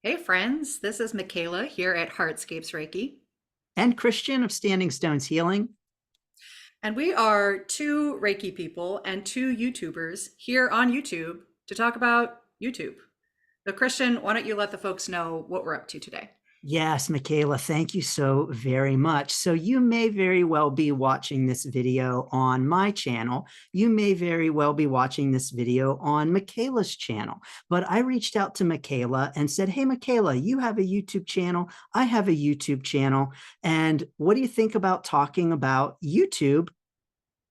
Hey friends, this is Michaela here at HeartScapes Reiki, And Christian of Standing Stones Healing. and we are two Reiki people and two YouTubers here on YouTube to talk about YouTube. So Christian, why don't you let the folks know what we're up to today? Yes, Michaela, thank you so very much. So, you may very well be watching this video on my channel. You may very well be watching this video on Michaela's channel. But I reached out to Michaela and said, "Hey, Michaela, you have a YouTube channel. I have a YouTube channel. And what do you think about talking about YouTube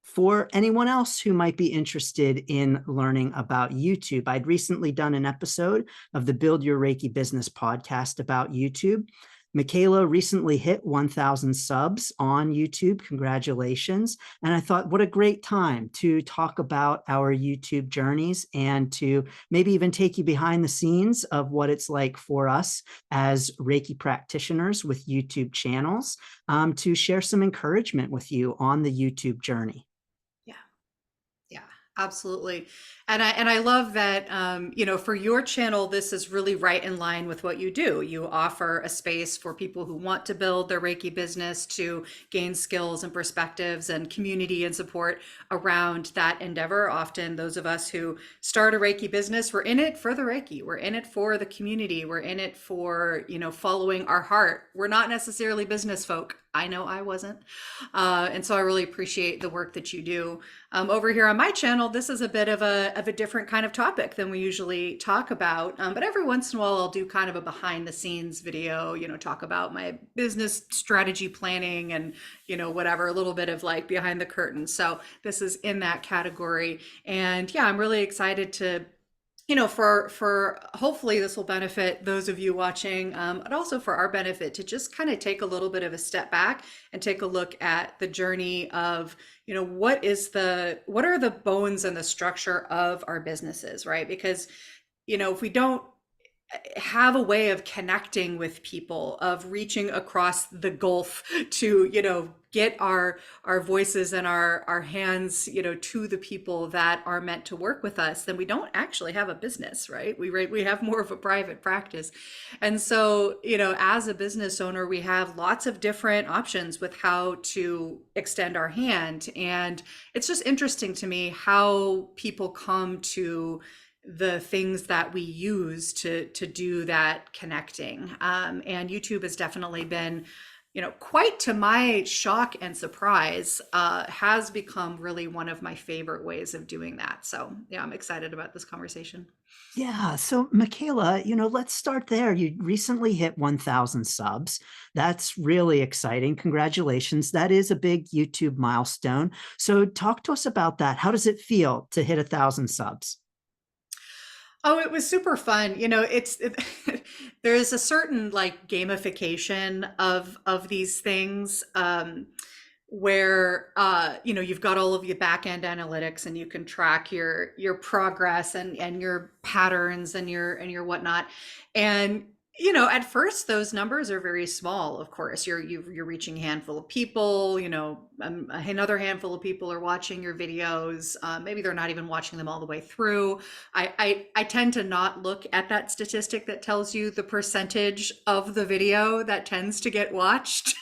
for anyone else who might be interested in learning about YouTube?" I'd recently done an episode of the Build Your Reiki Business podcast about YouTube. Michaela recently hit 1,000 subs on YouTube. Congratulations. And I thought, what a great time to talk about our YouTube journeys and to maybe even take you behind the scenes of what it's like for us as Reiki practitioners with YouTube channels, to share some encouragement with you on the YouTube journey. Yeah. Yeah, absolutely. And I love that for your channel, this is really right in line with what you do. You offer a space for people who want to build their Reiki business to gain skills and perspectives and community and support around that endeavor. Often those of us who start a Reiki business, we're in it for the Reiki. We're in it for the community. We're in it for, following our heart. We're not necessarily business folk. I know I wasn't. And so I really appreciate the work that you do. Over here on my channel, this is a bit of a different kind of topic than we usually talk about. But every once in a while, I'll do kind of a behind the scenes video, talk about my business strategy planning and, whatever, a little bit of like behind the curtain. So this is in that category. And yeah, I'm really excited to for hopefully this will benefit those of you watching, but also for our benefit to just kind of take a little bit of a step back and take a look at the journey of, what are the bones and the structure of our businesses, right? Because, if we don't have a way of connecting with people, of reaching across the gulf to, get our voices and our hands, to the people that are meant to work with us, then we don't actually have a business, right? We have more of a private practice. And so, as a business owner, we have lots of different options with how to extend our hand. And it's just interesting to me how people come to the things that we use to do that connecting. And YouTube has definitely been, quite to my shock and surprise, has become really one of my favorite ways of doing that. So yeah, I'm excited about this conversation. Yeah. So, Michaela, let's start there. You recently hit 1,000 subs. That's really exciting. Congratulations. That is a big YouTube milestone. So, talk to us about that. How does it feel to hit 1,000 subs? Oh, it was super fun. There's a certain like gamification of these things, where you've got all of your back end analytics and you can track your progress and your patterns and your whatnot. And at first those numbers are very small. Of course, you're reaching a handful of people. Another handful of people are watching your videos. Maybe they're not even watching them all the way through. I tend to not look at that statistic that tells you the percentage of the video that tends to get watched.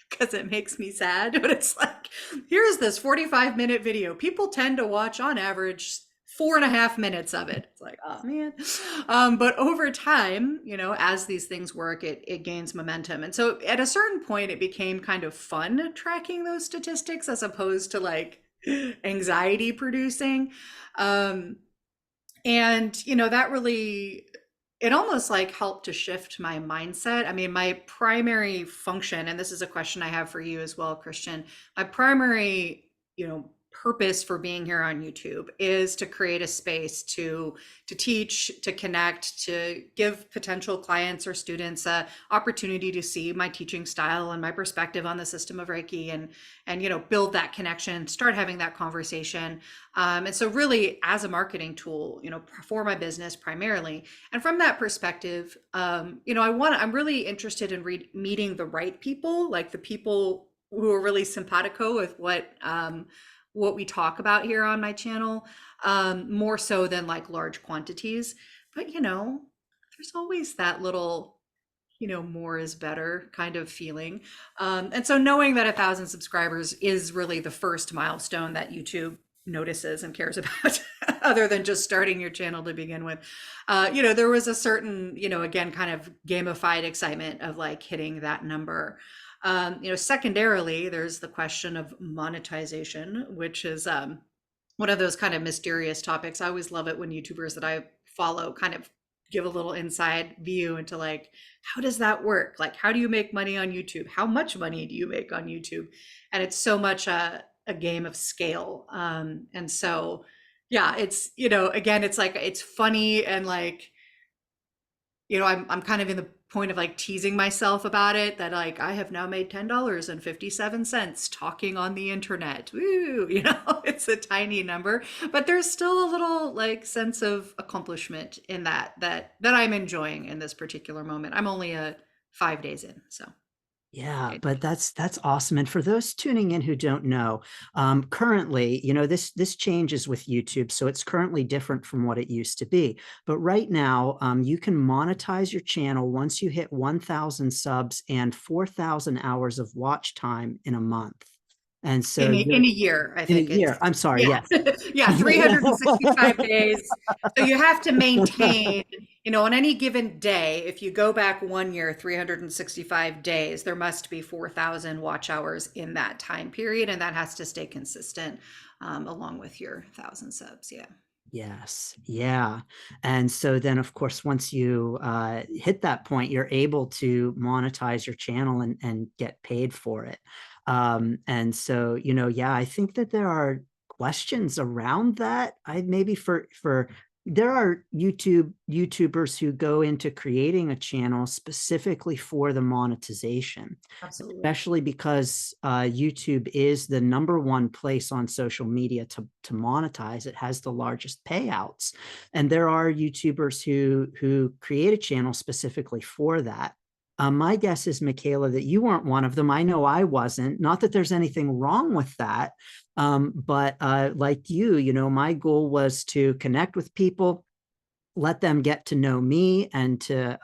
Because it makes me sad. But it's like, here's this 45-minute video. People tend to watch on average 4.5 minutes of it. It's like, oh man. But over time, as these things work, it gains momentum. And so at a certain point, it became kind of fun tracking those statistics as opposed to like anxiety producing. Um, and that really, it almost like helped to shift my mindset. I mean, my primary function, and this is a question I have for you as well, Christian, my primary, purpose for being here on YouTube is to create a space to teach, to connect, to give potential clients or students a opportunity to see my teaching style and my perspective on the system of Reiki, and build that connection, start having that conversation. And so really as a marketing tool, for my business primarily. And from that perspective, I'm really interested in meeting the right people, like the people who are really simpatico with what we talk about here on my channel, more so than like large quantities. But there's always that little, more is better kind of feeling. And so knowing that 1,000 subscribers is really the first milestone that YouTube notices and cares about, other than just starting your channel to begin with, there was a certain, again, kind of gamified excitement of like hitting that number. Secondarily, there's the question of monetization, which is one of those kind of mysterious topics. I always love it when YouTubers that I follow kind of give a little inside view into like, how does that work? Like, how do you make money on YouTube? How much money do you make on YouTube? And it's so much a game of scale. And so, yeah, it's, again, it's like, it's funny and like, I'm kind of in the point of like teasing myself about it, that like I have now made $10.57 talking on the internet. Woo, it's a tiny number, but there's still a little like sense of accomplishment in that I'm enjoying in this particular moment. I'm only 5 days in, so. Yeah, but that's awesome. And for those tuning in who don't know, currently, this changes with YouTube, so it's currently different from what it used to be. But right now, you can monetize your channel once you hit 1,000 subs and 4,000 hours of watch time in a month. And so In a year, I in a think year, I'm sorry, yeah, yes. yeah, 365 days. So you have to maintain, on any given day, if you go back 1 year, 365 days, there must be 4,000 watch hours in that time period, and that has to stay consistent, along with your 1,000 subs. Yeah. Yes. Yeah. And so then, of course, once you hit that point, you're able to monetize your channel and get paid for it. And so, yeah, I think that there are questions around that. I maybe for there are YouTubers who go into creating a channel specifically for the monetization, Absolutely. especially because YouTube is the #1 place on social media to monetize. It has the largest payouts. And there are YouTubers who create a channel specifically for that. My guess is, Michaela, that you weren't one of them. I know I wasn't. Not that there's anything wrong with that. But like my goal was to connect with people, let them get to know me, and to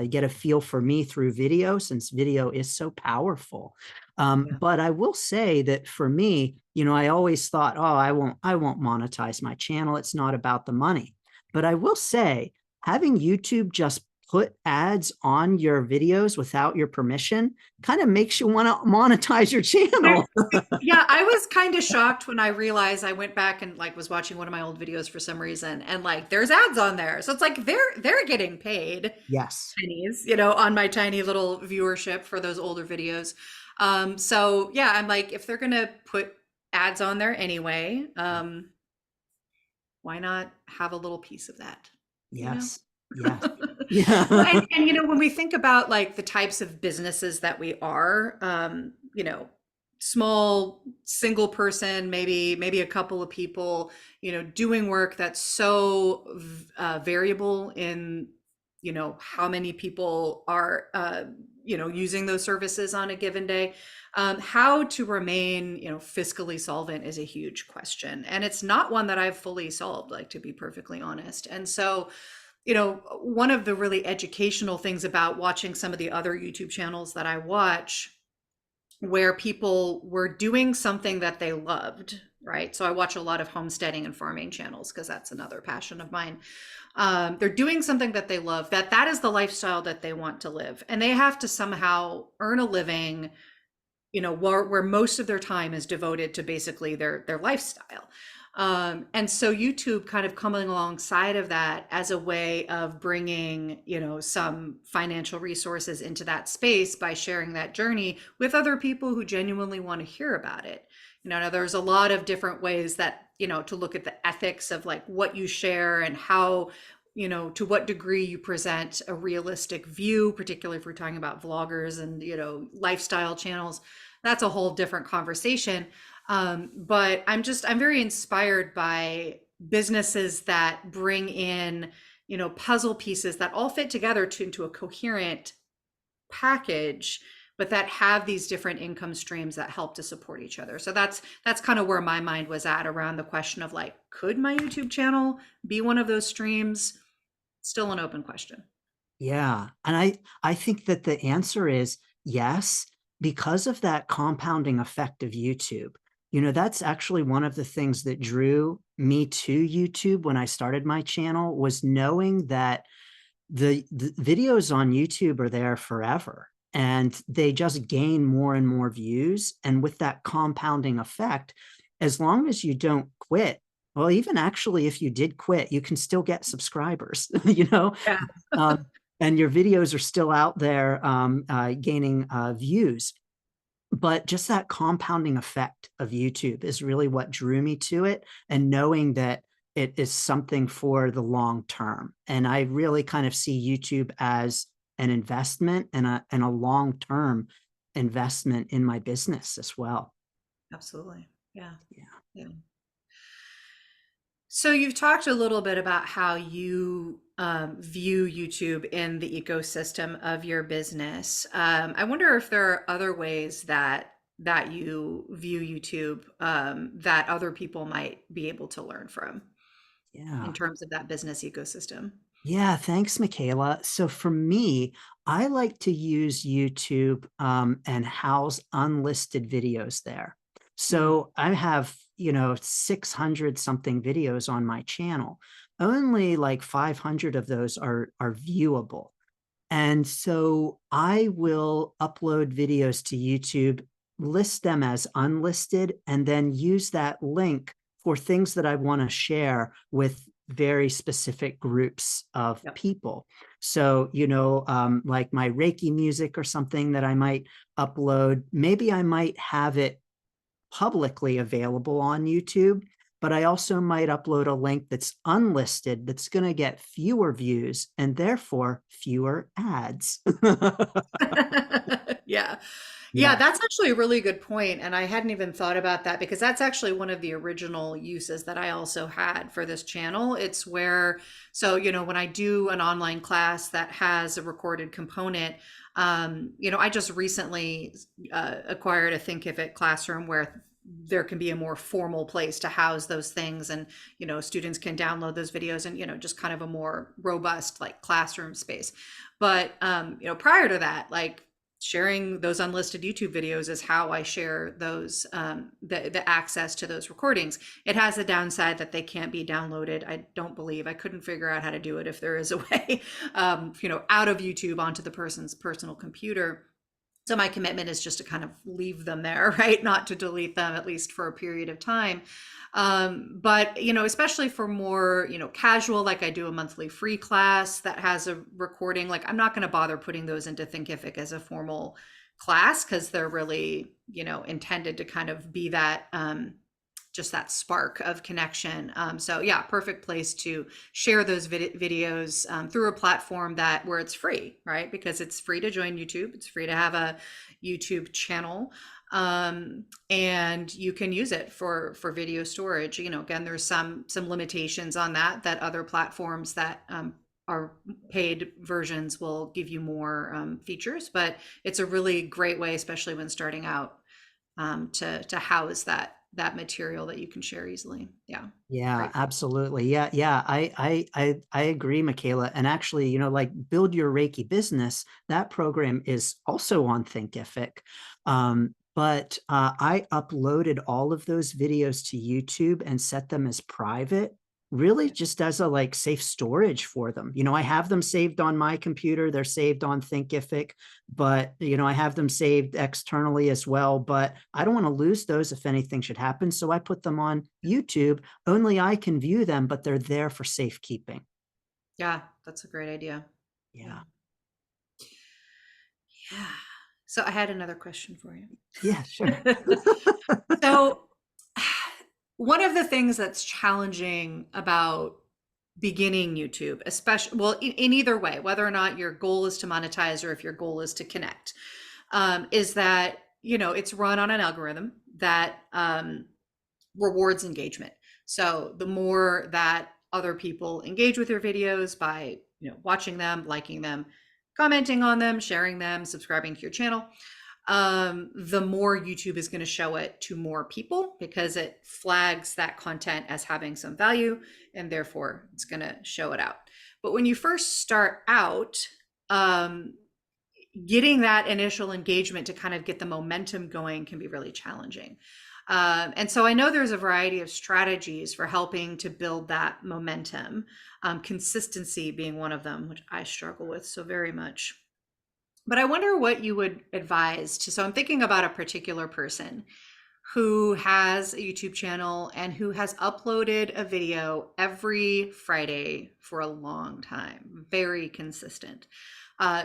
get a feel for me through video, since video is so powerful. Yeah. But I will say that for me, I always thought, oh, I won't monetize my channel. It's not about the money. But I will say, having YouTube just put ads on your videos without your permission kind of makes you want to monetize your There, channel. yeah, I was kind of shocked when I realized. I went back and like was watching one of my old videos for some reason, and like there's ads on there. So it's like they're getting paid Yes. pennies, on my tiny little viewership for those older videos. So yeah, I'm like, if they're gonna put ads on there anyway, why not have a little piece of that? You know? Yes. Yes. Well, Yeah. and when we think about like the types of businesses that we are, small single person, maybe a couple of people, doing work that's so variable in, how many people are, using those services on a given day. How to remain, fiscally solvent is a huge question, and it's not one that I've fully solved, like, to be perfectly honest. And so, one of the really educational things about watching some of the other YouTube channels that I watch, where people were doing something that they loved, right? So I watch a lot of homesteading and farming channels because that's another passion of mine. They're doing something that they love, that is the lifestyle that they want to live, and they have to somehow earn a living, where most of their time is devoted to basically their lifestyle. And so YouTube kind of coming alongside of that as a way of bringing, some financial resources into that space by sharing that journey with other people who genuinely want to hear about it. Now there's a lot of different ways that, to look at the ethics of like what you share and how, to what degree you present a realistic view, particularly if we're talking about vloggers and, lifestyle channels. That's a whole different conversation. But I'm very inspired by businesses that bring in, puzzle pieces that all fit together into a coherent package, but that have these different income streams that help to support each other. So that's kind of where my mind was at around the question of like, could my YouTube channel be one of those streams? Still an open question. Yeah. And I think that the answer is yes, because of that compounding effect of YouTube. That's actually one of the things that drew me to YouTube when I started my channel, was knowing that the videos on YouTube are there forever and they just gain more and more views. And with that compounding effect, as long as you don't quit, well, even actually, if you did quit, you can still get subscribers, Yeah. um, and your videos are still out there gaining views. But just that compounding effect of YouTube is really what drew me to it, and knowing that it is something for the long term. And I really kind of see YouTube as an investment and a long-term investment in my business as well. Absolutely. Yeah. Yeah. Yeah. So you've talked a little bit about how you view YouTube in the ecosystem of your business. I wonder if there are other ways that you view YouTube that other people might be able to learn from in Yeah. terms of that business ecosystem. Yeah, thanks, Michaela. So for me, I like to use YouTube and house unlisted videos there. Mhm. So I have, 600 something videos on my channel. Only like 500 of those are viewable. And so I will upload videos to YouTube, list them as unlisted, and then use that link for things that I want to share with very specific groups of Yep. people. So, like my Reiki music or something that I might upload, maybe I might have it publicly available on YouTube, but I also might upload a link that's unlisted that's going to get fewer views and therefore fewer ads. Yeah. Yeah, Yeah. that's actually a really good point, and I hadn't even thought about that because that's actually one of the original uses that I also had for this channel. It's where, so, when I do an online class that has a recorded component, I just recently acquired a Thinkific classroom where there can be a more formal place to house those things, and students can download those videos, and just kind of a more robust like classroom space. But prior to that, like sharing those unlisted YouTube videos is how I share those the access to those recordings. It has the downside that they can't be downloaded. I don't believe, I couldn't figure out how to do it if there is a way, out of YouTube onto the person's personal computer. So my commitment is just to kind of leave them there, right? Not to delete them, at least for a period of time. But especially for more, casual, like I do a monthly free class that has a recording, like I'm not going to bother putting those into Thinkific as a formal class because they're really, intended to kind of be that just that spark of connection. So yeah, perfect place to share those videos through a platform that where it's free, right? Because it's free to join YouTube. It's free to have a YouTube channel, and you can use it for video storage. Again, there's some limitations on that other platforms that are paid versions will give you more features, but it's a really great way, especially when starting out, to house that material that you can share easily. Yeah, Yeah, great. absolutely. Yeah, yeah. I agree, Michaela. And actually, like Build Your Reiki Business, that program is also on Thinkific. But I uploaded all of those videos to YouTube and set them as private, really Yeah, just as a like safe storage for them. I have them saved on my computer, they're saved on Thinkific, but I have them saved externally as well. But I don't want to lose those if anything should happen. So I put them on YouTube. Only I can view them, but they're there for safekeeping. yeah, that's a great idea. Yeah. Yeah. Yeah. So I had another question for you. Yeah, sure. So one of the things that's challenging about beginning YouTube, especially, well, in either way, whether or not your goal is to monetize or if your goal is to connect, is that, it's run on an algorithm that rewards engagement. So the more that other people engage with your videos by, watching them, liking them, commenting on them, sharing them, subscribing to your channel, the more YouTube is going to show it to more people because it flags that content as having some value, and therefore it's going to show it out. But when you first start out, um, getting that initial engagement to kind of get the momentum going can be really challenging. And so I know there's a variety of strategies for helping to build that momentum, consistency being one of them, which I struggle with so very much. But I wonder what you would advise to. So I'm thinking about a particular person who has a YouTube channel and who has uploaded a video every Friday for a long time, very consistent.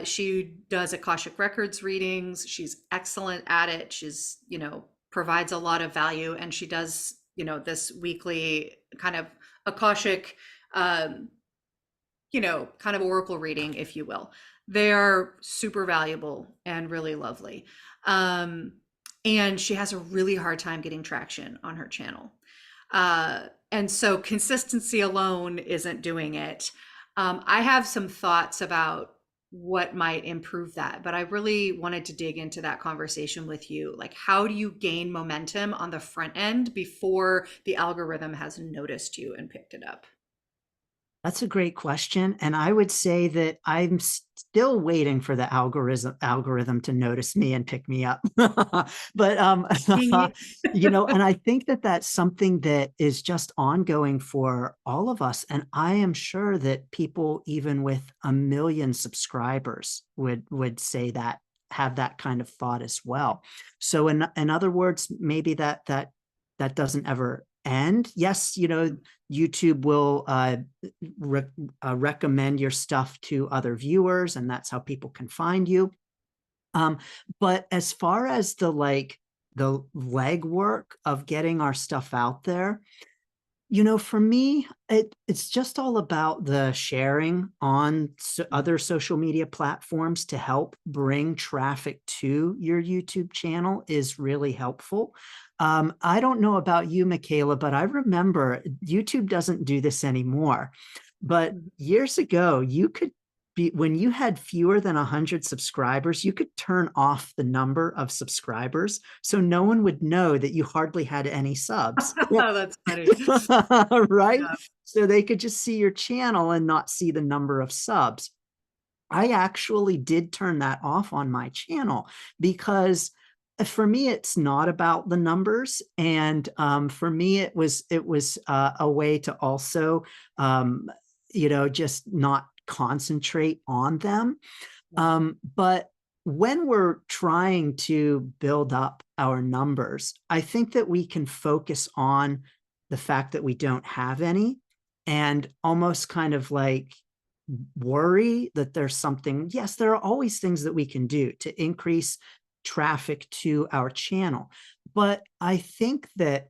She does Akashic Records readings. She's excellent at it. She's, provides a lot of value, and she does, this weekly kind of Akashic, um, kind of oracle reading, if you will. They are super valuable and really lovely. Um, and she has a really hard time getting traction on her channel. And so consistency alone isn't doing it. I have some thoughts about what might improve that, but I really wanted to dig into that conversation with you. Like, how do you gain momentum on the front end before the algorithm has noticed you and picked it up? That's a great question. And I would say that I'm still waiting for the algorithm to notice me and pick me up. But and I think that that's something that is just ongoing for all of us. And I am sure that people, even with 1 million subscribers, would say that, have that kind of thought as well. So in other words, maybe that doesn't ever end. Yes, YouTube will recommend your stuff to other viewers, and that's how people can find you. But as far as the legwork of getting our stuff out there, for me, it's just all about the sharing on other social media platforms to help bring traffic to your YouTube channel is really helpful. I don't know about you, Michaela, but I remember YouTube doesn't do this anymore. But years ago, you could when you had fewer than 100 subscribers, you could turn off the number of subscribers so no one would know that you hardly had any subs. Oh, that's funny. Right? Yeah. So they could just see your channel and not see the number of subs. I actually did turn that off on my channel because for me, it's not about the numbers. And for me, it was a way to also, just not concentrate on them. But when we're trying to build up our numbers, I think that we can focus on the fact that we don't have any and almost kind of like worry that there's something. Yes, there are always things that we can do to increase traffic to our channel. But I think that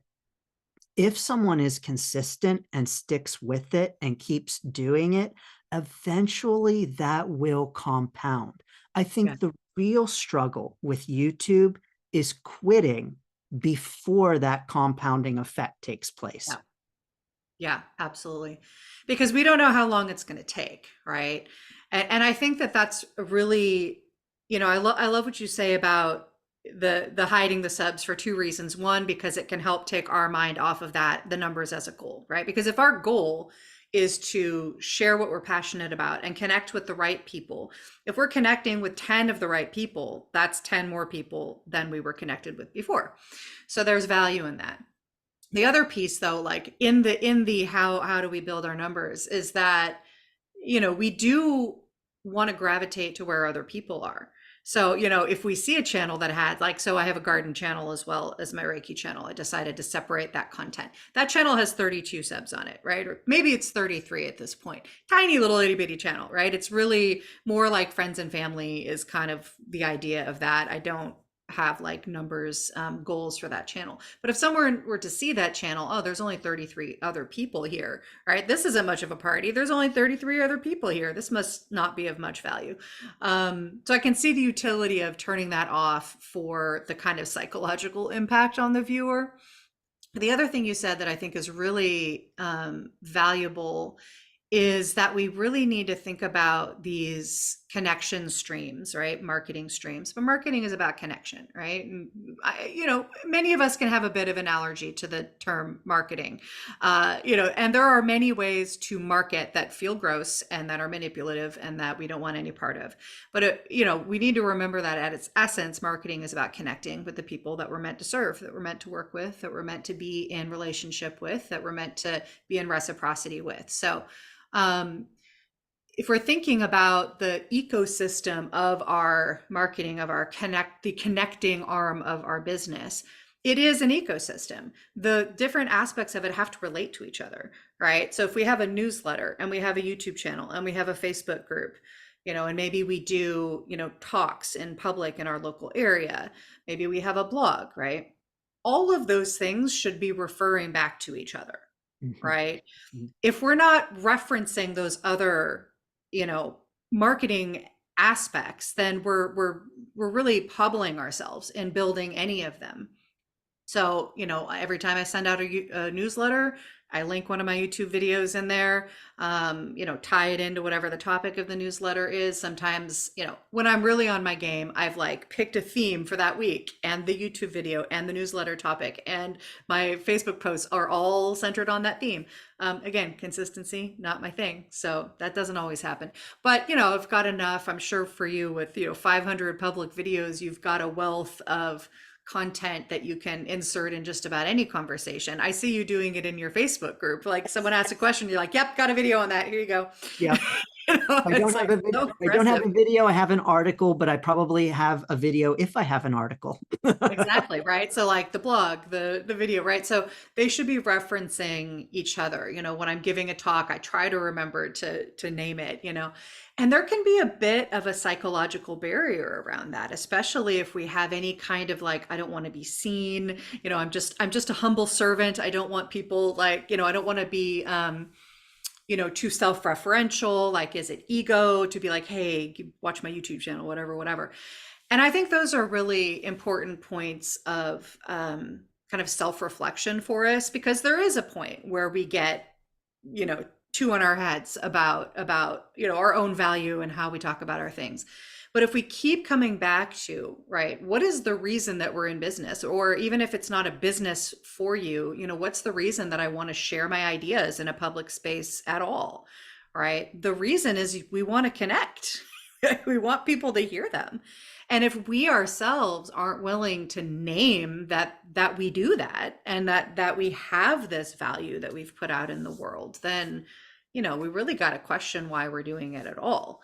if someone is consistent and sticks with it and keeps doing it, eventually that will compound. I Yeah. think the real struggle with YouTube is quitting before that compounding effect takes place. Yeah. Yeah, absolutely. Because we don't know how long it's going to take, right? And I think that that's a really, I love what you say about the hiding the subs for two reasons. One, because it can help take our mind off of the numbers as a goal, right? Because if our goal is to share what we're passionate about and connect with the right people, if we're connecting with 10 of the right people, that's 10 more people than we were connected with before. So there's value in that. The other piece, though, like in the how do we build our numbers, is that we do want to gravitate to where other people are. So if we see a channel that had, like, so I have a garden channel as well as my Reiki channel. I decided to separate that content. That channel has 32 subs on it, right? Or maybe it's 33 at this point. Tiny little itty bitty channel, right? It's really more like friends and family is kind of the idea of that. I don't have like numbers goals for that channel. But if someone were to see that channel, oh, there's only 33 other people here, right? This isn't much of a party. There's only 33 other people here. This must not be of much value. So I can see the utility of turning that off for the kind of psychological impact on the viewer. The other thing you said that I think is really valuable is that we really need to think about these connection streams, right? Marketing streams, but marketing is about connection, right? And many of us can have a bit of an allergy to the term marketing, and there are many ways to market that feel gross and that are manipulative and that we don't want any part of. But, we need to remember that at its essence, marketing is about connecting with the people that we're meant to serve, that we're meant to work with, that we're meant to be in relationship with, that we're meant to be in reciprocity with. So, if we're thinking about the ecosystem of our marketing, of the connecting arm of our business, it is an ecosystem. The different aspects of it have to relate to each other, right? So if we have a newsletter and we have a YouTube channel and we have a Facebook group, and maybe we do, talks in public in our local area, maybe we have a blog, right? All of those things should be referring back to each other, Mhm. right? Mhm. If we're not referencing those other, marketing aspects, then we're really hobbling ourselves in building any of them. So, every time I send out a newsletter, I link one of my YouTube videos in there, tie it into whatever the topic of the newsletter is. Sometimes, when I'm really on my game, I've like picked a theme for that week, and the YouTube video and the newsletter topic and my Facebook posts are all centered on that theme. Again, consistency, not my thing. So that doesn't always happen. But, I've got enough, I'm sure for you with, 500 public videos, you've got a wealth of content that you can insert in just about any conversation. I see you doing it in your Facebook group. Like someone asks a question, you're like, yep, got a video on that. Here you go. Yeah. I don't It's have like a video. so I don't have impressive. a video. I have an article, but I probably have a video if I have an article. Exactly, right? So like the blog, the video, right? So they should be referencing each other. When I'm giving a talk, I try to remember to name it, And there can be a bit of a psychological barrier around that, especially if we have any kind of like, I don't want to be seen, I'm just a humble servant. I don't want people like, I don't want to be too self-referential. Like, is it ego to be like, hey, watch my YouTube channel, whatever, whatever. And I think those are really important points of kind of self-reflection for us, because there is a point where we get, two in our heads about our own value and how we talk about our things. But if we keep coming back to, right, what is the reason that we're in business? Or even if it's not a business for you, what's the reason that I want to share my ideas in a public space at all? Right? The reason is we want to connect. We want people to hear them. And if we ourselves aren't willing to name that we do that, and that we have this value that we've put out in the world, then we really got to question why we're doing it at all.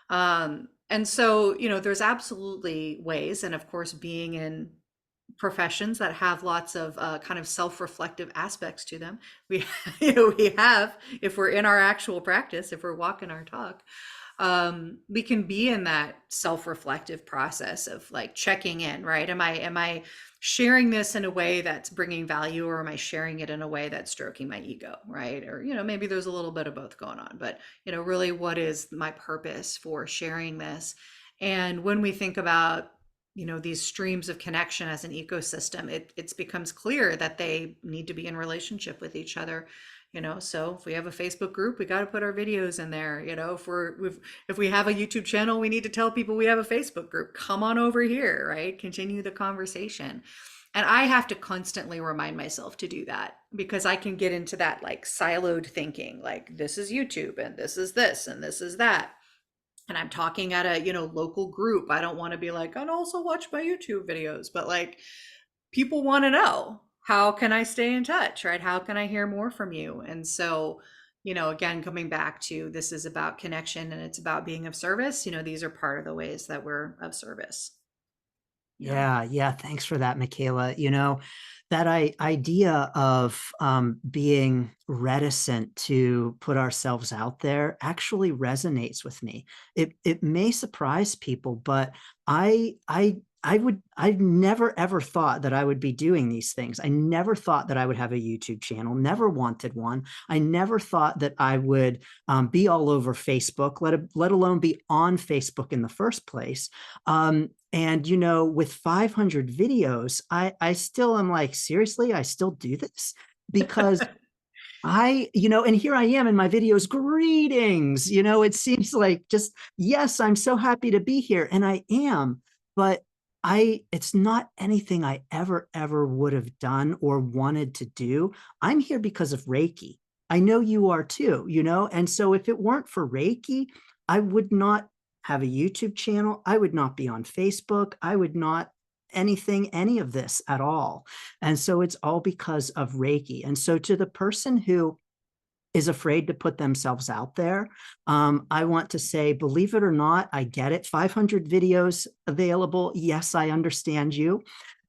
And so, there's absolutely ways, and of course, being in professions that have lots of kind of self-reflective aspects to them, we, we have, if we're in our actual practice, if we're walking our talk, we can be in that self-reflective process of like checking in, right? Am I sharing this in a way that's bringing value, or am I sharing it in a way that's stroking my ego, right? Or, maybe there's a little bit of both going on, but, really what is my purpose for sharing this? And when we think about, these streams of connection as an ecosystem, it becomes clear that they need to be in relationship with each other. So if we have a Facebook group, we got to put our videos in there. If we have a YouTube channel, we need to tell people we have a Facebook group. Come on over here, right? Continue the conversation. And I have to constantly remind myself to do that, because I can get into that like siloed thinking, like this is YouTube and this is this and this is that. And I'm talking at a, local group. I don't want to be like, and also watch my YouTube videos, but like people want to know, how can I stay in touch, right? How can I hear more from you? And so, again, coming back to, this is about connection and it's about being of service. These are part of the ways that we're of service. Yeah. Yeah, yeah. Thanks for that, Michaela. That idea of being reticent to put ourselves out there actually resonates with me. It may surprise people, but I've never ever thought that I would be doing these things. I never thought that I would have a YouTube channel, never wanted one. I never thought that I would be all over Facebook, let alone be on Facebook in the first place. And, with 500 videos, I still am like, seriously, I still do this? Because And here I am in my videos, greetings. It seems like just, yes, I'm so happy to be here. And I am, but it's not anything I ever would have done or wanted to do. I'm here because of Reiki. I know you are too, And so if it weren't for Reiki, I would not have a YouTube channel. I would not be on Facebook. I would not any of this at all. And so it's all because of Reiki. And so to the person who is afraid to put themselves out there, I want to say, believe it or not, I get it. 500 videos available. Yes, I understand you.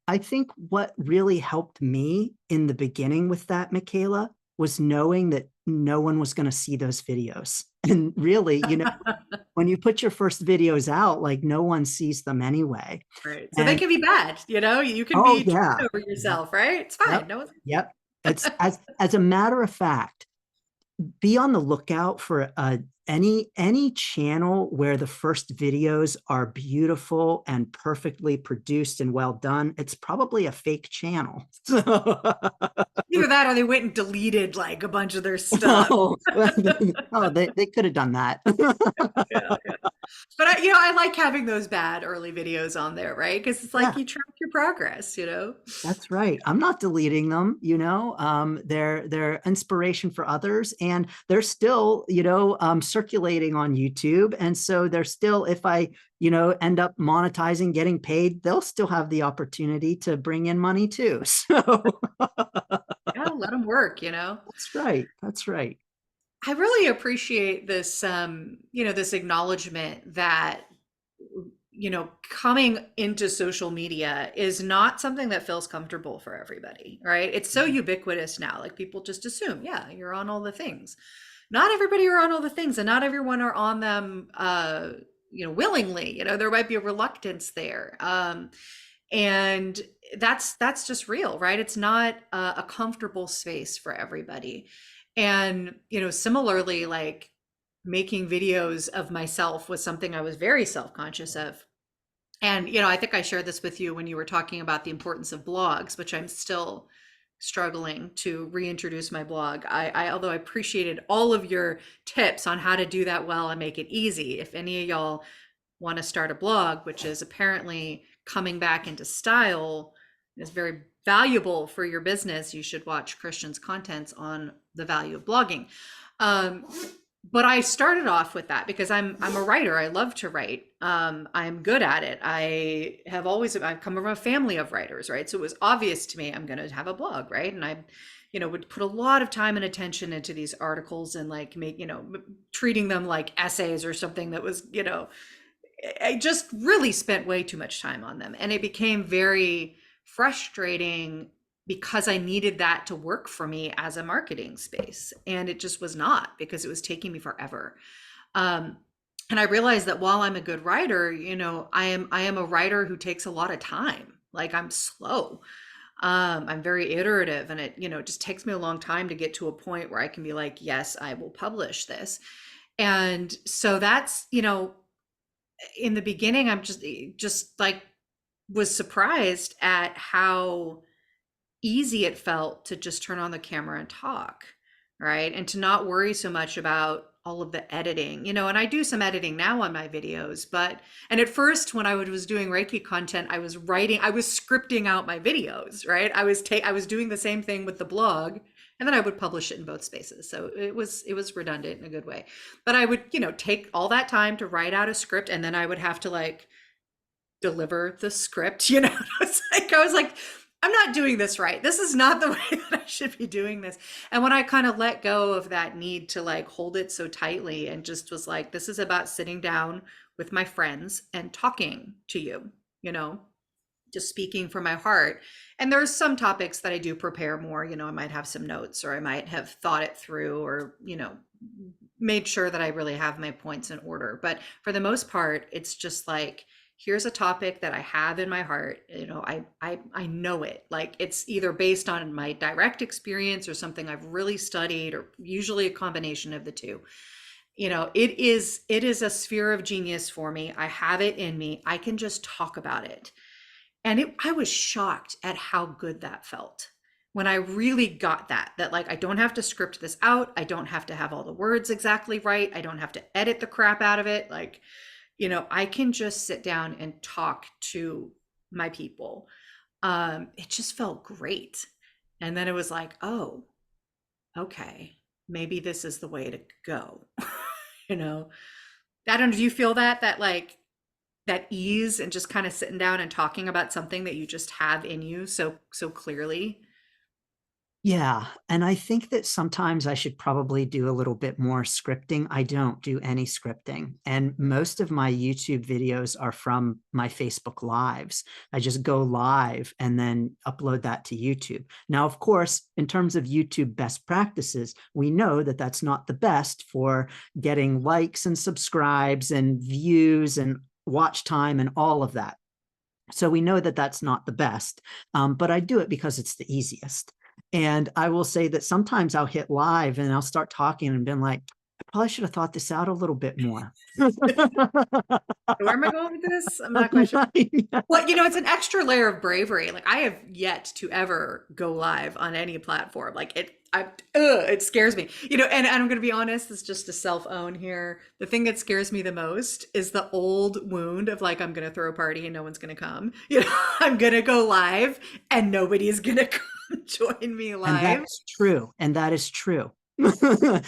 I think what really helped me in the beginning with that, Michaela, was knowing that no one was going to see those videos. And really, when you put your first videos out, like no one sees them anyway. Right. So they And can be bad, you can oh be yeah, tripping over yourself, right? It's fine. yep, No one's yep. It's as a matter of fact, be on the lookout for any channel where the first videos are beautiful and perfectly produced and well done. It's probably a fake channel. either that or they went and deleted like a bunch of their stuff. Oh, they could have done that. Yeah, yeah. But I like having those bad early videos on there, right? Because it's like Yeah. you track your progress. That's right. I'm not deleting them. They're inspiration for others, and they're still, circulating on YouTube. And so they're still, if I, end up monetizing, getting paid, they'll still have the opportunity to bring in money too. So Yeah, let them work. that's right. That's right. I really appreciate this, this acknowledgement that, coming into social media is not something that feels comfortable for everybody, right? It's so ubiquitous now. Like people just assume, yeah, you're on all the things. Not everybody are on all the things, and not everyone are on them, willingly. There might be a reluctance there. And that's just real, right? It's not a comfortable space for everybody. And similarly, like making videos of myself was something I was very self-conscious of. And I think I shared this with you when you were talking about the importance of blogs, which I'm still struggling to reintroduce my blog. Although I appreciated all of your tips on how to do that well and make it easy. If any of y'all want to start a blog, which is apparently coming back into style, is very valuable for your business, you should watch Christian's contents on the value of blogging. But I started off with that because I'm a writer. I love to write. I'm good at it. I've come from a family of writers, right? So it was obvious to me I'm going to have a blog, right? And I would put a lot of time and attention into these articles and like treating them like essays or something that was, I just really spent way too much time on them. And it became very frustrating because I needed that to work for me as a marketing space. And it just was not, because it was taking me forever. And I realized that while I'm a good writer, I am a writer who takes a lot of time. Like I'm slow. I'm very iterative, and it, just takes me a long time to get to a point where I can be like, yes, I will publish this. And so that's, in the beginning, I'm just like was surprised at how easy it felt to just turn on the camera and talk, right? And to not worry so much about all of the editing, and I do some editing now on my videos, and at first when I was doing Reiki content, I was scripting out my videos, right? I was doing the same thing with the blog, and then I would publish it in both spaces. So it was redundant in a good way. But I would, take all that time to write out a script, and then I would have to like deliver the script, I was like, I'm not doing this right. This is not the way that I should be doing this. And when I kind of let go of that need to like hold it so tightly and just was like, this is about sitting down with my friends and talking to you, just speaking from my heart. And there's some topics that I do prepare more, I might have some notes, or I might have thought it through, or, made sure that I really have my points in order. But for the most part, it's just like, here's a topic that I have in my heart. I know it. Like it's either based on my direct experience or something I've really studied, or usually a combination of the two. It is a sphere of genius for me. I have it in me. I can just talk about it. And I was shocked at how good that felt. when I really got that like, I don't have to script this out. I don't have to have all the words exactly right. I don't have to edit the crap out of it. Like, I can just sit down and talk to my people. It just felt great. And then it was like, oh, okay, maybe this is the way to go. you know, I don't know. Do you feel that like that ease and just kind of sitting down and talking about something that you just have in you so clearly? Yeah. And I think that sometimes I should probably do a little bit more scripting. I don't do any scripting. And most of my YouTube videos are from my Facebook Lives. I just go live and then upload that to YouTube. Now, of course, in terms of YouTube best practices, we know that that's not the best for getting likes and subscribes and views and watch time and all of that. So we know that that's not the best, but I do it because it's the easiest. And I will say that sometimes I'll hit live and I'll start talking and been like, I probably should have thought this out a little bit more. Where am I going with this? I'm not quite sure. Well, it's an extra layer of bravery. Like, I have yet to ever go live on any platform. Like, it scares me. And I'm going to be honest, it's just a self-own here. The thing that scares me the most is the old wound of like, I'm going to throw a party and no one's going to come. I'm going to go live and nobody is going to come join me And live. that's true. And that is true. Yeah.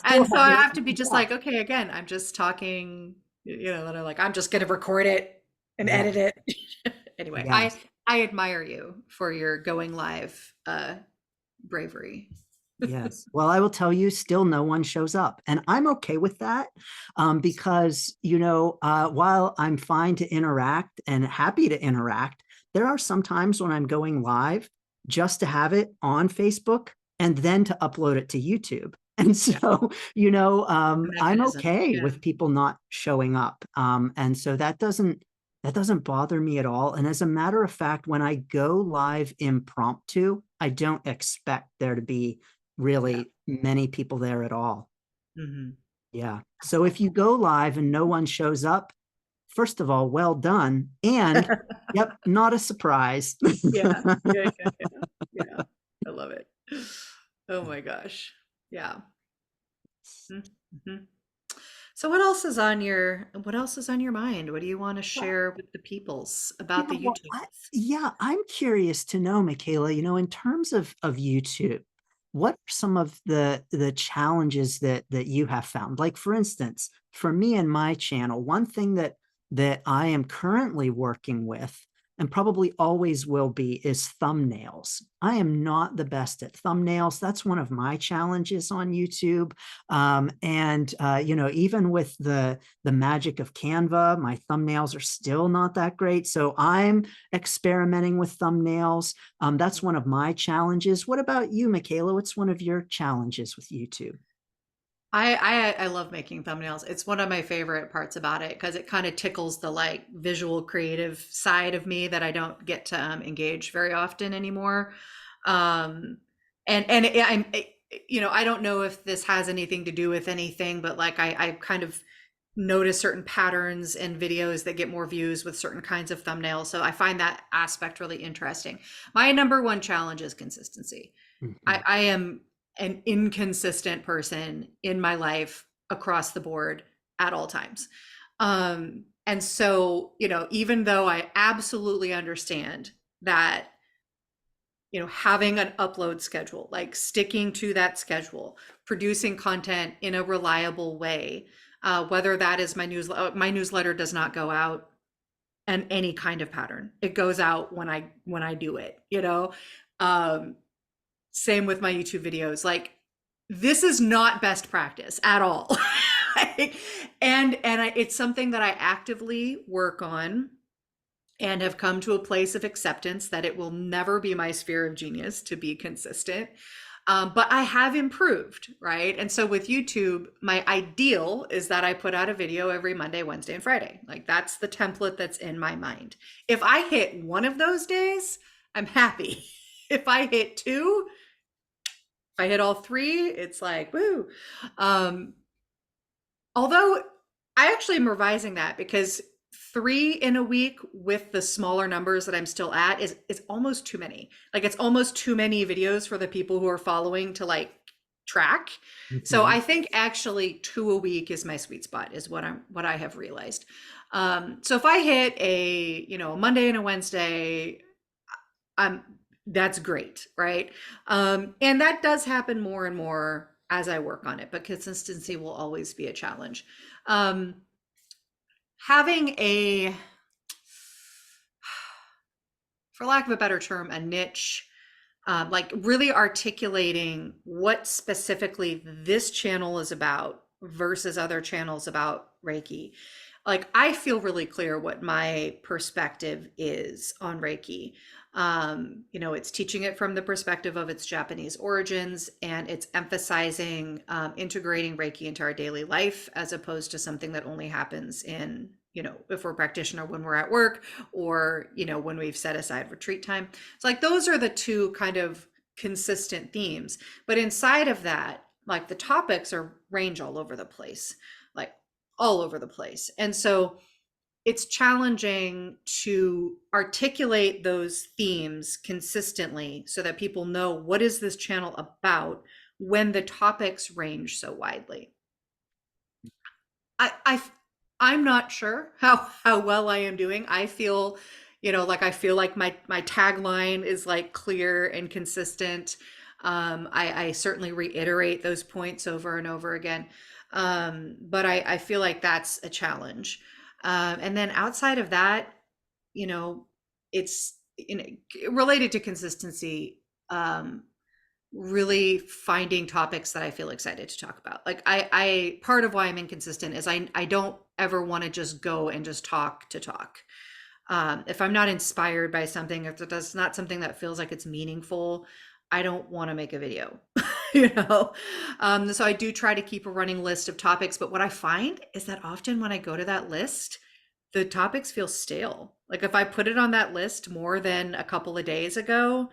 And so I have to be just like, okay, again, I'm just talking, that I'm like, I'm just going to record it and edit it. Anyway, Yes. I admire you for your going live bravery. Yes. Well, I will tell you, still no one shows up. And I'm okay with that because, while I'm fine to interact and happy to interact, there are some times when I'm going live just to have it on Facebook and then to upload it to YouTube. And so, I'm Mechanism. okay Yeah. with people not showing up. And so that doesn't bother me at all. And as a matter of fact, when I go live impromptu, I don't expect there to be Yeah. really many people there at all. Hmm. Yeah. So if you go live and no one shows up, first of all, well done. And yep, not a surprise. Yeah. Yeah. Yeah. Yeah. Yeah. I love it. Oh my gosh. Yeah. Mhm. So what else is on your mind? What do you want to share with the peoples about the Well, YouTube? I'm curious to know, Michaela, in terms of YouTube, what are some of the challenges that you have found? Like, for instance, for me and my channel, one thing that I am currently working with and probably always will be is thumbnails. I am not the best at thumbnails. That's one of my challenges on YouTube. Even with the magic of Canva, my thumbnails are still not that great. So I'm experimenting with thumbnails. That's one of my challenges. What about you, Michaela? What's one of your challenges with YouTube? I love making thumbnails. It's one of my favorite parts about it because it kind of tickles the like visual creative side of me that I don't get to engage very often anymore. Um, and I don't know if this has anything to do with anything, but like I kind of notice certain patterns in videos that get more views with certain kinds of thumbnails. So I find that aspect really interesting. My number one challenge is consistency. Mhm. I am an inconsistent person in my life across the board at all times. And so, even though I absolutely understand that, having an upload schedule, like sticking to that schedule, producing content in a reliable way, whether that is my newsletter does not go out in any kind of pattern. It goes out when I do it, Um, same with my YouTube videos. Like, this is not best practice at all. Like, it's something that I actively work on and have come to a place of acceptance that it will never be my sphere of genius to be consistent. But I have improved, right? And so with YouTube, my ideal is that I put out a video every Monday, Wednesday, and Friday. Like, that's the template that's in my mind. If I hit one of those days, I'm happy. If I hit two, if I hit all three, it's like, woo. Um, Although I actually am revising that because 3 in a week with the smaller numbers that I'm still at is almost too many. Like it's almost too many videos for the people who are following to like track. So Mhm. I think actually 2 a week is my sweet spot, is what I have realized. So if I hit a, you know, a Monday and a Wednesday, I'm that's great, right? And that does happen more and more as I work on it, but consistency will always be a challenge. Um, having a, for lack of a better term, a niche, like really articulating what specifically this channel is about versus other channels about Reiki. Like I feel really clear what my perspective is on Reiki. You know, it's teaching it from the perspective of its Japanese origins, and it's emphasizing integrating Reiki into our daily life as opposed to something that only happens in, you know, if we're a practitioner when we're at work, or, you know, when we've set aside retreat time. It's like those are the two kind of consistent themes. But inside of that, like the topics are range all over the place, like all over the place. And so it's challenging to articulate those themes consistently so that people know what is this channel about when the topics range so widely. I I'm not sure how well I am doing. I feel, you know, like I feel like my tagline is like clear and consistent. I certainly reiterate those points over and over again. But I feel like that's a challenge. And then outside of that, you know, it's, you know, related to consistency. Really finding topics that I feel excited to talk about. Like I part of why I'm inconsistent is I don't ever want to just go and just talk to talk. If I'm not inspired by something, if that's not something that feels like it's meaningful, I don't want to make a video, you know? So I do try to keep a running list of topics, but what I find is that often when I go to that list, the topics feel stale. Like if I put it on that list more than a couple of days ago,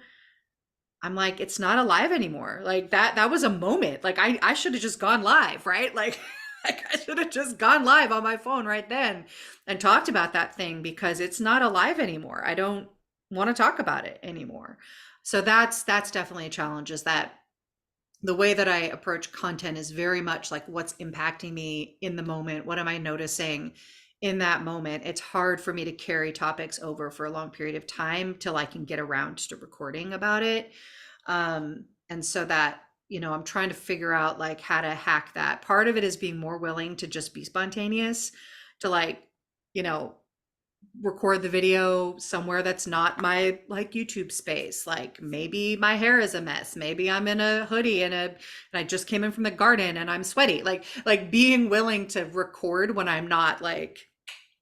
I'm like, it's not alive anymore. Like that was a moment. Like I should have just gone live, right? Like, like I should have just gone live on my phone right then and talked about that thing because it's not alive anymore. I don't want to talk about it anymore. So that's definitely a challenge, is that the way that I approach content is very much like what's impacting me in the moment. What am I noticing in that moment? It's hard for me to carry topics over for a long period of time till I can get around to recording about it. And so that, you know, I'm trying to figure out like how to hack that. Part of it is being more willing to just be spontaneous, to like, you know, record the video somewhere that's not my like YouTube space. Like maybe my hair is a mess. Maybe I'm in a hoodie and I just came in from the garden and I'm sweaty. Like being willing to record when I'm not like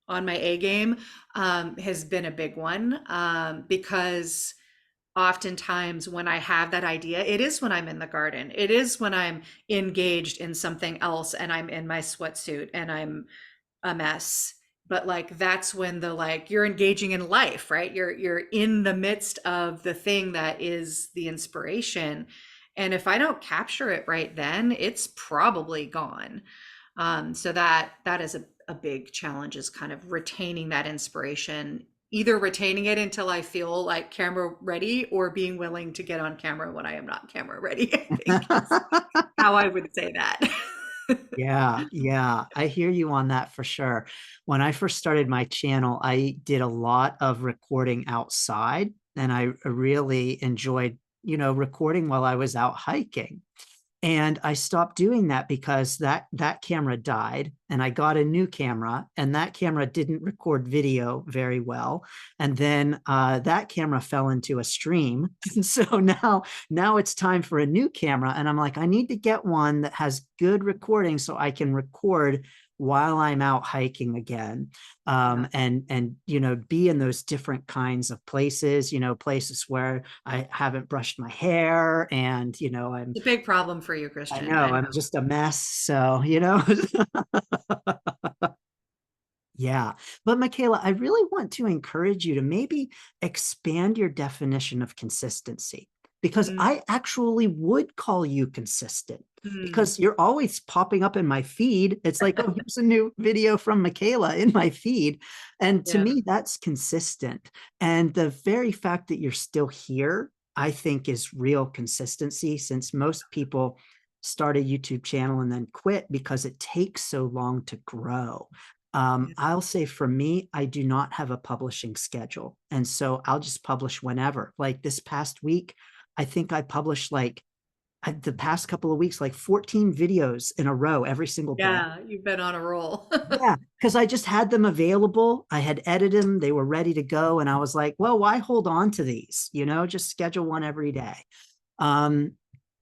on my A game has been a big one, because oftentimes when I have that idea, it is when I'm in the garden. It is when I'm engaged in something else and I'm in my sweatsuit and I'm a mess. But like that's when the like you're engaging in life, right? You're in the midst of the thing that is the inspiration. And if I don't capture it right then, it's probably gone. So that is a big challenge, is kind of retaining that inspiration, either retaining it until I feel like camera ready or being willing to get on camera when I am not camera ready, I think is how I would say that. Yeah, yeah, I hear you on that for sure. When I first started my channel, I did a lot of recording outside, and I really enjoyed, recording while I was out hiking. And I stopped doing that because that camera died, and I got a new camera, and that camera didn't record video very well. And then that camera fell into a stream. And so now it's time for a new camera. And I'm like, I need to get one that has good recording so I can record while I'm out hiking again. Yeah. And be in those different kinds of places, places where I haven't brushed my hair, and It's a big problem for you, I Christian. I know know. I'm just a mess. So, yeah. But Michaela, I really want to encourage you to maybe expand your definition of consistency, because Mm, I actually would call you consistent. Mm, because you're always popping up in my feed. It's like, oh, here's a new video from Michaela in my feed. And to yeah. me, that's consistent. And the very fact that you're still here, I think is real consistency, since most people start a YouTube channel and then quit because it takes so long to grow. Yeah. I'll say for me, I do not have a publishing schedule. And so I'll just publish whenever. Like this past week, I think I published like the past couple of weeks, like 14 videos in a row every single day. Yeah, you've been on a roll. Yeah, because I just had them available. I had edited them, they were ready to go. And I was like, well, why hold on to these? Just schedule one every day. Um,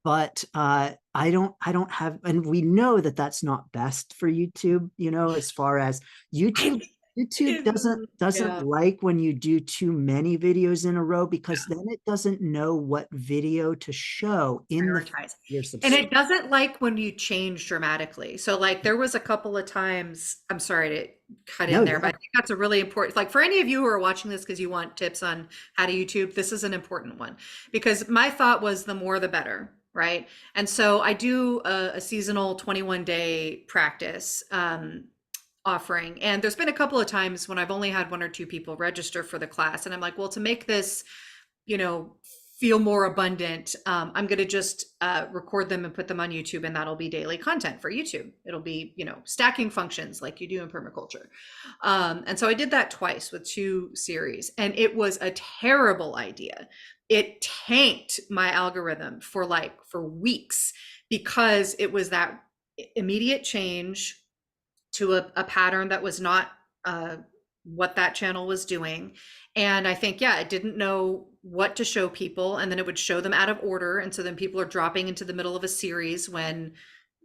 but I don't have, and we know that that's not best for YouTube, as far as YouTube. YouTube doesn't Yeah. like when you do too many videos in a row, because then it doesn't know what video to show in the Prioritize. your And subscribe. it doesn't like when you change dramatically. So like there was a couple of times, I'm sorry to cut No, in there, but I yeah, think that's a really important, like for any of you who are watching this because you want tips on how to YouTube, this is an important one because my thought was the more the better, right? And so I do a seasonal 21-day practice offering. And there's been a couple of times when I've only had one or two people register for the class. And I'm like, well, to make this you know, feel more abundant, I'm going to just record them and put them on YouTube, and that'll be daily content for YouTube. It'll be, stacking functions like you do in permaculture. And so I did that twice with two series, and it was a terrible idea. It tanked my algorithm for weeks because it was that immediate change to a pattern that was not what that channel was doing. And I think, yeah, it didn't know what to show people. And then it would show them out of order. And so then people are dropping into the middle of a series when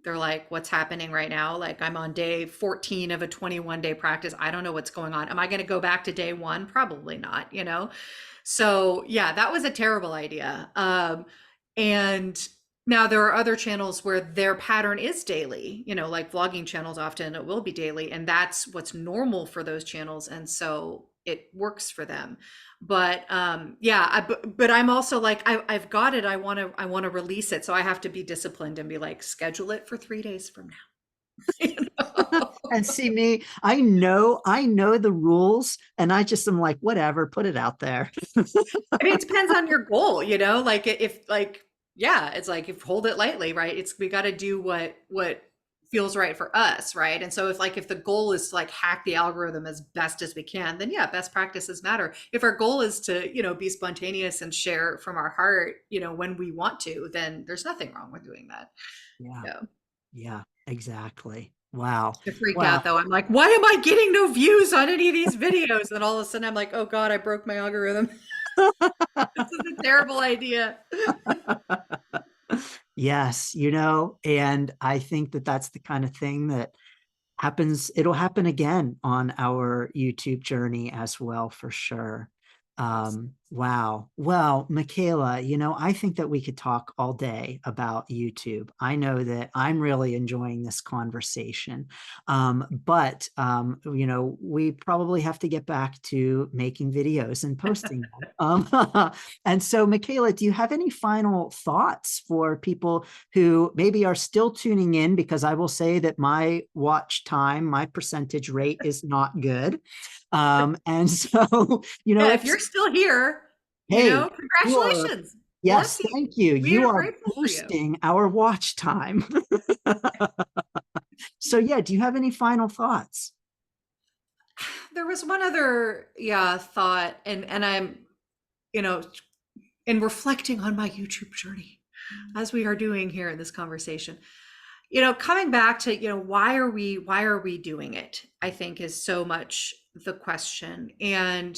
they're like, what's happening right now? Like, I'm on day 14 of a 21-day practice. I don't know what's going on. Am I going to go back to day one? Probably not. So, yeah, that was a terrible idea. And now there are other channels where their pattern is daily, like vlogging channels, often it will be daily, and that's what's normal for those channels. And so it works for them. But yeah, but I'm also like, I've got it. I want to release it. So I have to be disciplined and be like, schedule it for 3 days from now. You know? and see me, I know the rules, and I just am like, whatever, put it out there. I mean, it depends on your goal, like if like, yeah, it's like if hold it lightly, right? We got to do what feels right for us, right? And so if the goal is to like hack the algorithm as best as we can, then yeah, best practices matter. If our goal is to, be spontaneous and share from our heart, when we want to, then there's nothing wrong with doing that. Yeah, Yeah. yeah, exactly. Wow. I freaked Wow. out though. I'm like, why am I getting no views on any of these videos? And all of a sudden I'm like, oh God, I broke my algorithm. This is a terrible idea. Yes, and I think that that's the kind of thing that it'll happen again on our YouTube journey as well, for sure. Wow. Well, Michaela, I think that we could talk all day about YouTube. I know that I'm really enjoying this conversation. But we probably have to get back to making videos and posting them. And so, Michaela, do you have any final thoughts for people who maybe are still tuning in? Because I will say that my watch time, my percentage rate is not good. And so, Yeah, if if you're still here, hey, you are, congratulations. yes, Bless you. thank you. We You are are grateful for you. boosting our watch time. So, yeah, do you have any final thoughts? There was one other, yeah, thought, and I'm, you know, in reflecting on my YouTube journey, as we are doing here in this conversation, coming back to, why are we doing it? I think is so much the question. And,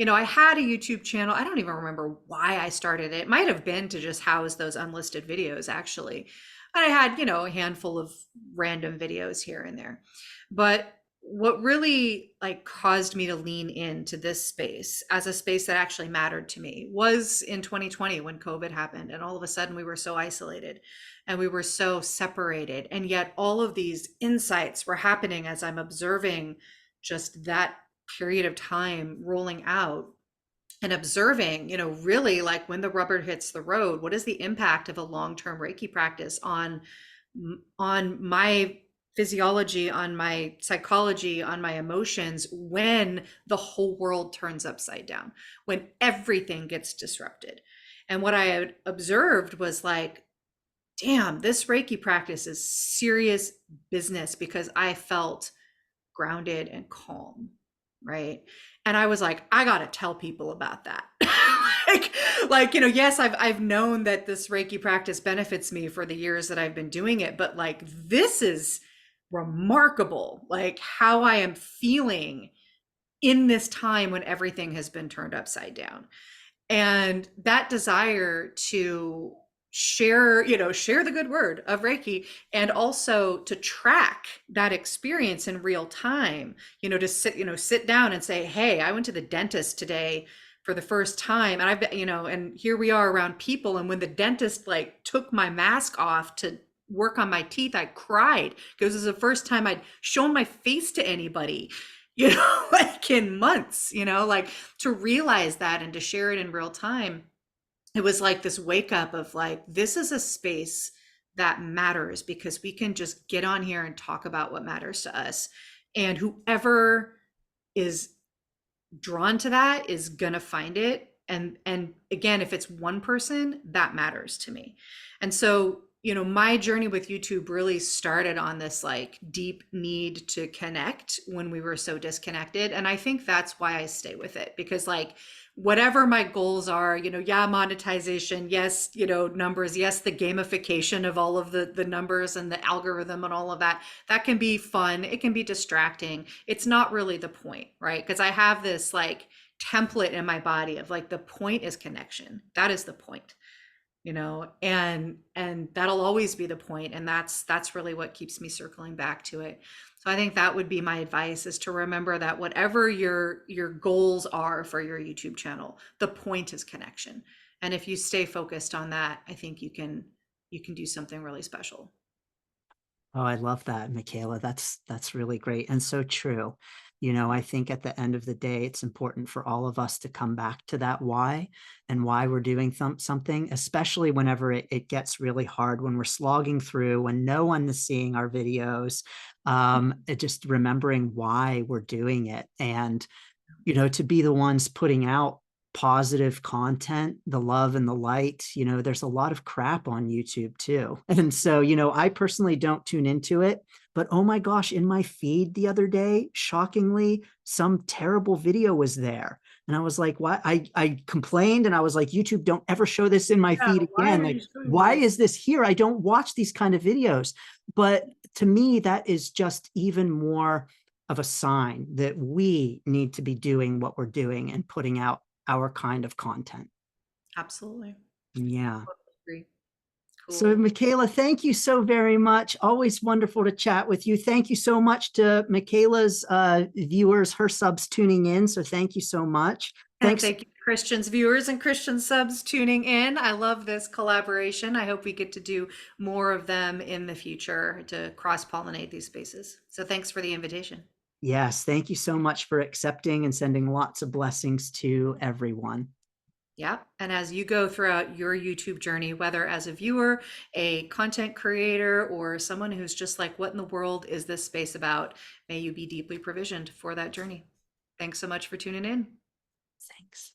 I had a YouTube channel. I don't even remember why I started it. It might have been to just house those unlisted videos, actually. And I had, a handful of random videos here and there. But what really like caused me to lean into this space as a space that actually mattered to me was in 2020 when COVID happened, and all of a sudden we were so isolated and we were so separated, and yet all of these insights were happening as I'm observing just that period of time rolling out and observing, really like when the rubber hits the road, what is the impact of a long-term Reiki practice on on my physiology, on my psychology, on my emotions when the whole world turns upside down, when everything gets disrupted. And what I had observed was like, damn, this Reiki practice is serious business because I felt grounded and calm, right? And I was like, I gotta tell people about that. Yes, I've known that this Reiki practice benefits me for the years that I've been doing it, but like this is remarkable, like how I am feeling in this time when everything has been turned upside down. And that desire to share the good word of Reiki, and also to track that experience in real time, to sit down and say, hey, I went to the dentist today for the first time, and I've been, and here we are around people, and when the dentist like took my mask off to work on my teeth, I cried because it was the first time I'd shown my face to anybody, like in months, like to realize that and to share it in real time. It was like this wake up of like, this is a space that matters because we can just get on here and talk about what matters to us. And whoever is drawn to that is gonna find it. And again, if it's one person, that matters to me. And so, my journey with YouTube really started on this like deep need to connect when we were so disconnected. And I think that's why I stay with it, because like whatever my goals are, yeah, monetization, yes, numbers, yes, the gamification of all of the numbers and the algorithm and all of that, that can be fun. It can be distracting. It's not really the point, right? Because I have this like template in my body of like, the point is connection. That is the point, and that'll always be the point. And that's really what keeps me circling back to it. So I think that would be my advice, is to remember that whatever your goals are for your YouTube channel, the point is connection. And if you stay focused on that, I think you can do something really special. Oh, I love that, Michaela. That's really great and so true. I think at the end of the day, it's important for all of us to come back to that why and why we're doing something, especially whenever it gets really hard, when we're slogging through, when no one is seeing our videos, just remembering why we're doing it. And to be the ones putting out positive content, the love and the light. There's a lot of crap on YouTube too. And so, I personally don't tune into it, but oh my gosh, in my feed the other day, shockingly, some terrible video was there. And I was like, why? I complained and I was like, YouTube, don't ever show this in my Yeah, feed why again. are Like, you showing why this? is this here? I don't watch these kind of videos. But to me, that is just even more of a sign that we need to be doing what we're doing and putting out our kind of content. Absolutely. Yeah. Totally agree. So, Cool. Michaela, thank you so very much. Always wonderful to chat with you. Thank you so much to Michaela's viewers, her subs tuning in. So, thank you so much. And Thanks. thank you, Christians viewers and Christian subs tuning in. I love this collaboration. I hope we get to do more of them in the future to cross-pollinate these spaces. So thanks for the invitation. Yes. Thank you so much for accepting and sending lots of blessings to everyone. Yeah. And as you go throughout your YouTube journey, whether as a viewer, a content creator, or someone who's just like, what in the world is this space about? May you be deeply provisioned for that journey. Thanks so much for tuning in. Thanks.